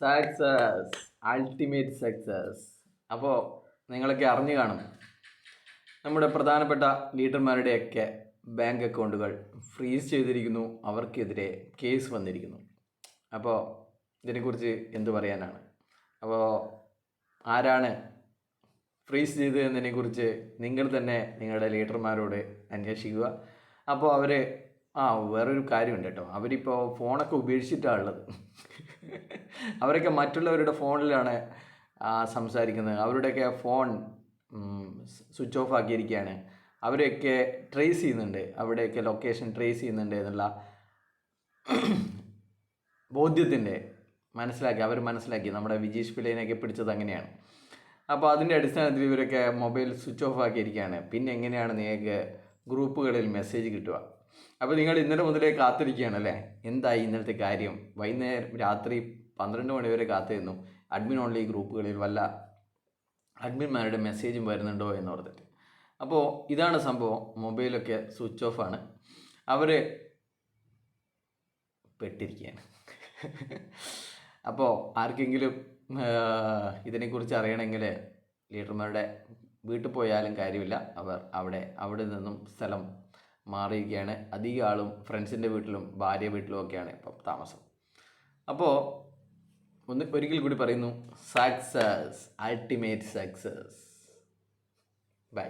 Success, ultimate success. അപ്പോൾ നിങ്ങളൊക്കെ അറിഞ്ഞു കാണും, നമ്മുടെ പ്രധാനപ്പെട്ട ലീഡർമാരുടെയൊക്കെ ബാങ്ക് അക്കൗണ്ടുകൾ ഫ്രീസ് ചെയ്തിരിക്കുന്നു, അവർക്കെതിരെ കേസ് വന്നിരിക്കുന്നു. അപ്പോൾ ഇതിനെക്കുറിച്ച് എന്തു പറയാനാണ്? അപ്പോൾ ആരാണ് ഫ്രീസ് ചെയ്തതെന്നതിനെക്കുറിച്ച് നിങ്ങൾ തന്നെ നിങ്ങളുടെ ലീഡർമാരോട് അന്വേഷിക്കുക. അപ്പോൾ അവർ വേറൊരു കാര്യമുണ്ട് കേട്ടോ, അവരിപ്പോൾ ഫോണൊക്കെ ഉപേക്ഷിച്ചിട്ടാണ് ഉള്ളത്. അവരൊക്കെ മറ്റുള്ളവരുടെ ഫോണിലാണ് സംസാരിക്കുന്നത്. അവരുടെയൊക്കെ ഫോൺ സ്വിച്ച് ഓഫ് ആക്കിയിരിക്കുകയാണ്. അവരെയൊക്കെ ട്രേസ് ചെയ്യുന്നുണ്ട്, അവിടെയൊക്കെ ലൊക്കേഷൻ ട്രേസ് ചെയ്യുന്നുണ്ട് എന്നുള്ള ബോധ്യത്തിൻ്റെ അവർ മനസ്സിലാക്കി നമ്മുടെ വിജീഷ് പിള്ളേനെയൊക്കെ പിടിച്ചത് അങ്ങനെയാണ്. അപ്പോൾ അതിൻ്റെ അടിസ്ഥാനത്തിൽ ഇവരൊക്കെ മൊബൈൽ സ്വിച്ച് ഓഫ് ആക്കിയിരിക്കുകയാണ്. പിന്നെ എങ്ങനെയാണ് നിങ്ങൾക്ക് ഗ്രൂപ്പുകളിൽ മെസ്സേജ് കിട്ടുക? അപ്പോൾ നിങ്ങൾ ഇന്നലെ മുതലേ കാത്തിരിക്കുകയാണല്ലേ, എന്തായി ഇന്നലത്തെ കാര്യം? വൈകുന്നേരം രാത്രി 12 മണി വരെ കാത്തിരുന്നു, അഡ്മിൻ ഓൺലി ഗ്രൂപ്പുകളിൽ വല്ല അഡ്മിന്മാരുടെ മെസ്സേജും വരുന്നുണ്ടോ എന്ന് ഓർത്തിട്ട്. അപ്പോൾ ഇതാണ് സംഭവം, മൊബൈലൊക്കെ സ്വിച്ച് ഓഫാണ്, അവർ പെട്ടിരിക്കുകയാണ്. അപ്പോൾ ആർക്കെങ്കിലും ഇതിനെക്കുറിച്ച് അറിയണമെങ്കിൽ ലീഡർമാരുടെ വീട്ടിൽ പോയാലും കാര്യമില്ല, അവിടെ നിന്നും സ്ഥലം മാറിയിരിക്കുകയാണ്. അധികം ആളും ഫ്രണ്ട്സിൻ്റെ വീട്ടിലും ഭാര്യ വീട്ടിലും ഒക്കെയാണ് ഇപ്പം താമസം. അപ്പോൾ ഒരിക്കൽ കൂടി പറയുന്നു, സക്സസ്, അൾട്ടിമേറ്റ് സക്സസ്. ബൈ.